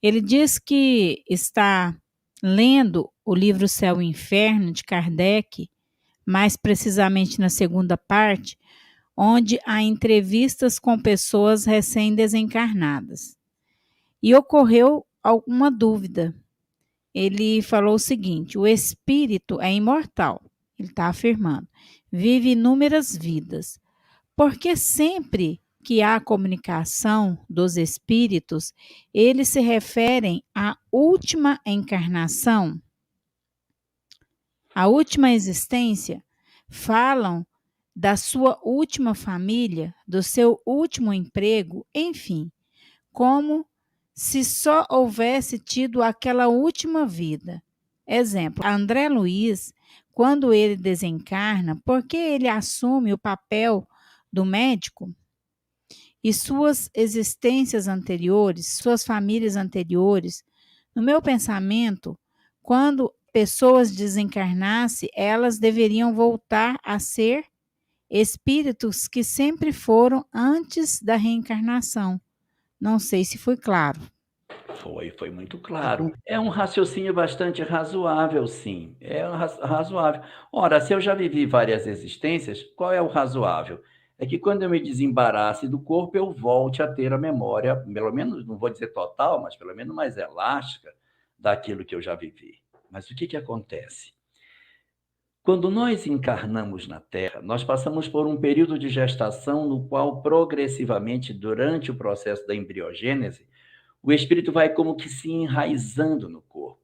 Ele diz que está lendo o livro Céu e Inferno de Kardec, mais precisamente na segunda parte, onde há entrevistas com pessoas recém-desencarnadas. E ocorreu alguma dúvida. Ele falou o seguinte: o espírito é imortal, ele está afirmando, vive inúmeras vidas, porque sempre que há comunicação dos espíritos, eles se referem à última encarnação, à última existência, falam da sua última família, do seu último emprego, enfim, como se só houvesse tido aquela última vida. Exemplo, André Luiz, quando ele desencarna, porque ele assume o papel do médico e suas existências anteriores, suas famílias anteriores, no meu pensamento, quando pessoas desencarnassem, elas deveriam voltar a ser espíritos que sempre foram antes da reencarnação. Não sei se foi claro. Foi muito claro. É um raciocínio bastante razoável, sim. É razoável. Ora, se eu já vivi várias existências, qual é o razoável? É que quando eu me desembarace do corpo, eu volte a ter a memória, pelo menos, não vou dizer total, mas pelo menos mais elástica daquilo que eu já vivi. Mas o que acontece? Quando nós encarnamos na Terra, nós passamos por um período de gestação no qual, progressivamente, durante o processo da embriogênese, o espírito vai como que se enraizando no corpo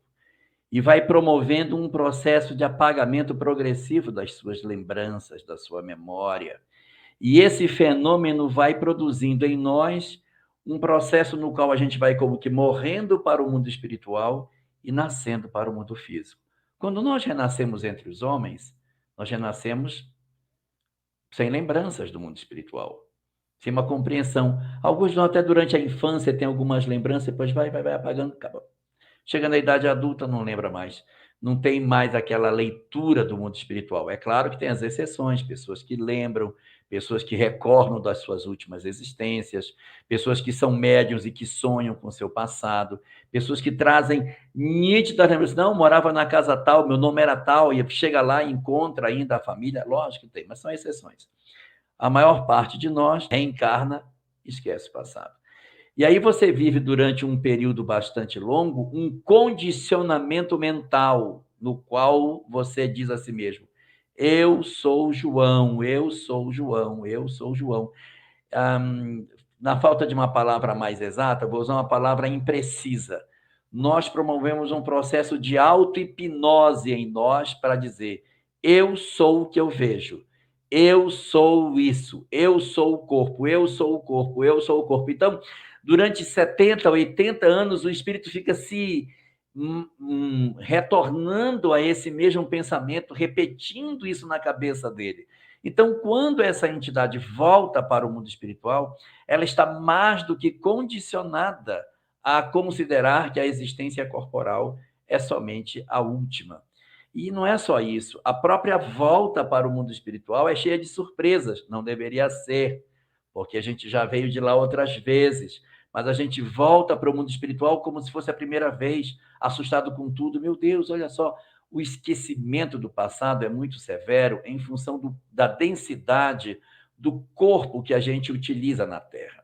e vai promovendo um processo de apagamento progressivo das suas lembranças, da sua memória. E esse fenômeno vai produzindo em nós um processo no qual a gente vai como que morrendo para o mundo espiritual e nascendo para o mundo físico. Quando nós renascemos entre os homens, nós renascemos sem lembranças do mundo espiritual, sem uma compreensão. Alguns até durante a infância têm algumas lembranças, depois vai apagando, acaba. Chega na idade adulta, não lembra mais. Não tem mais aquela leitura do mundo espiritual. É claro que tem as exceções, pessoas que lembram, pessoas que recordam das suas últimas existências, pessoas que são médiuns e que sonham com o seu passado, pessoas que trazem nítidas lembranças. Não, morava na casa tal, meu nome era tal, e chega lá e encontra ainda a família. Lógico que tem, mas são exceções. A maior parte de nós reencarna e esquece o passado. E aí você vive durante um período bastante longo um condicionamento mental, no qual você diz a si mesmo: eu sou João, eu sou João, eu sou João. Na falta de uma palavra mais exata, vou usar uma palavra imprecisa. Nós promovemos um processo de auto-hipnose em nós para dizer: eu sou o que eu vejo, eu sou isso, eu sou o corpo, eu sou o corpo, eu sou o corpo. Então, durante 70, 80 anos, o espírito fica se retornando a esse mesmo pensamento, repetindo isso na cabeça dele. Então, quando essa entidade volta para o mundo espiritual, ela está mais do que condicionada a considerar que a existência corporal é somente a última. E não é só isso, a própria volta para o mundo espiritual é cheia de surpresas, não deveria ser, porque a gente já veio de lá outras vezes, mas a gente volta para o mundo espiritual como se fosse a primeira vez, assustado com tudo. Meu Deus, olha só, o esquecimento do passado é muito severo em função da densidade do corpo que a gente utiliza na Terra.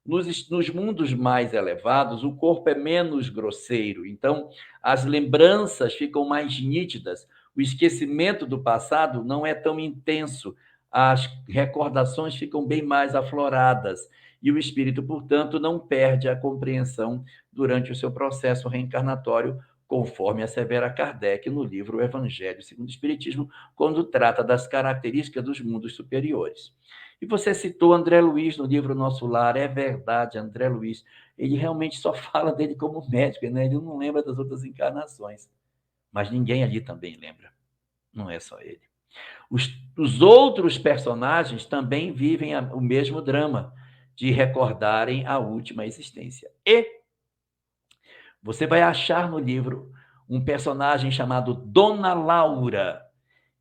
Nos mundos mais elevados, o corpo é menos grosseiro, então as lembranças ficam mais nítidas, o esquecimento do passado não é tão intenso, as recordações ficam bem mais afloradas, e o espírito, portanto, não perde a compreensão durante o seu processo reencarnatório, conforme assevera Kardec no livro O Evangelho segundo o Espiritismo, quando trata das características dos mundos superiores. E você citou André Luiz no livro Nosso Lar, é verdade, André Luiz, ele realmente só fala dele como médico, né? Ele não lembra das outras encarnações, mas ninguém ali também lembra, não é só ele. Os outros personagens também vivem o mesmo drama de recordarem a última existência. E você vai achar no livro um personagem chamado Dona Laura,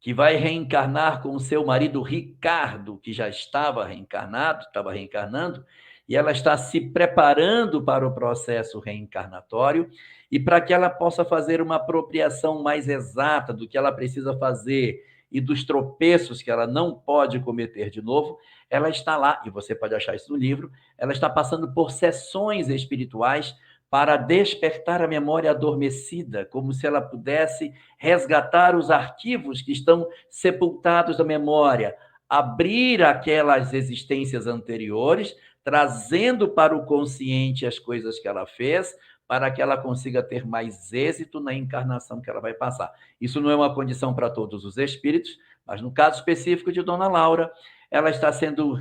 que vai reencarnar com o seu marido Ricardo, que já estava reencarnado, estava reencarnando, e ela está se preparando para o processo reencarnatório e para que ela possa fazer uma apropriação mais exata do que ela precisa fazer e dos tropeços que ela não pode cometer de novo, ela está lá, e você pode achar isso no livro, ela está passando por sessões espirituais para despertar a memória adormecida, como se ela pudesse resgatar os arquivos que estão sepultados na memória, abrir aquelas existências anteriores, trazendo para o consciente as coisas que ela fez, para que ela consiga ter mais êxito na encarnação que ela vai passar. Isso não é uma condição para todos os espíritos, mas no caso específico de Dona Laura, ela está sendo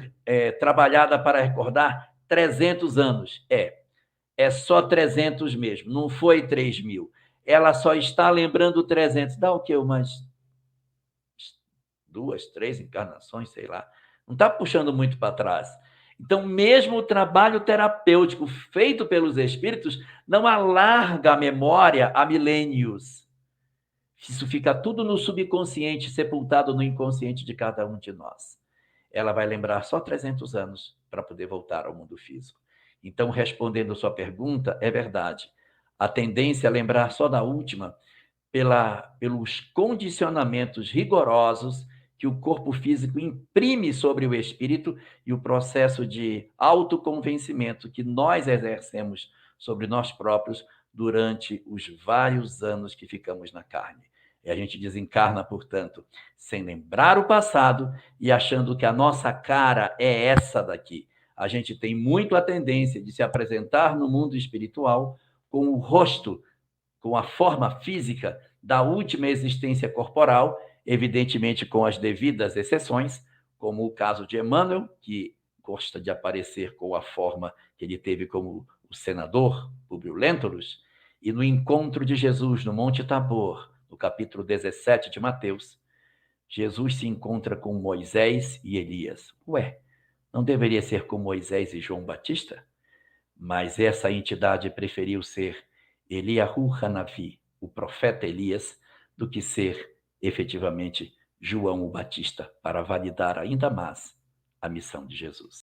trabalhada para recordar 300 anos. É só 300 mesmo, não foi 3.000. Ela só está lembrando 300. Dá o quê? Umas 2, 3 encarnações, sei lá. Não está puxando muito para trás. Então, mesmo o trabalho terapêutico feito pelos espíritos não alarga a memória a milênios. Isso fica tudo no subconsciente, sepultado no inconsciente de cada um de nós. Ela vai lembrar só 300 anos para poder voltar ao mundo físico. Então, respondendo a sua pergunta, é verdade. A tendência é lembrar só da última pelos condicionamentos rigorosos que o corpo físico imprime sobre o espírito e o processo de autoconvencimento que nós exercemos sobre nós próprios durante os vários anos que ficamos na carne. E a gente desencarna, portanto, sem lembrar o passado e achando que a nossa cara é essa daqui. A gente tem muito a tendência de se apresentar no mundo espiritual com o rosto, com a forma física da última existência corporal, evidentemente com as devidas exceções, como o caso de Emmanuel, que gosta de aparecer com a forma que ele teve como o senador Publio Lentulus, e no encontro de Jesus no Monte Tabor, no capítulo 17 de Mateus, Jesus se encontra com Moisés e Elias. Ué, não deveria ser com Moisés e João Batista? Mas essa entidade preferiu ser Eliahu Hanavi, o profeta Elias, do que ser efetivamente João o Batista, para validar ainda mais a missão de Jesus.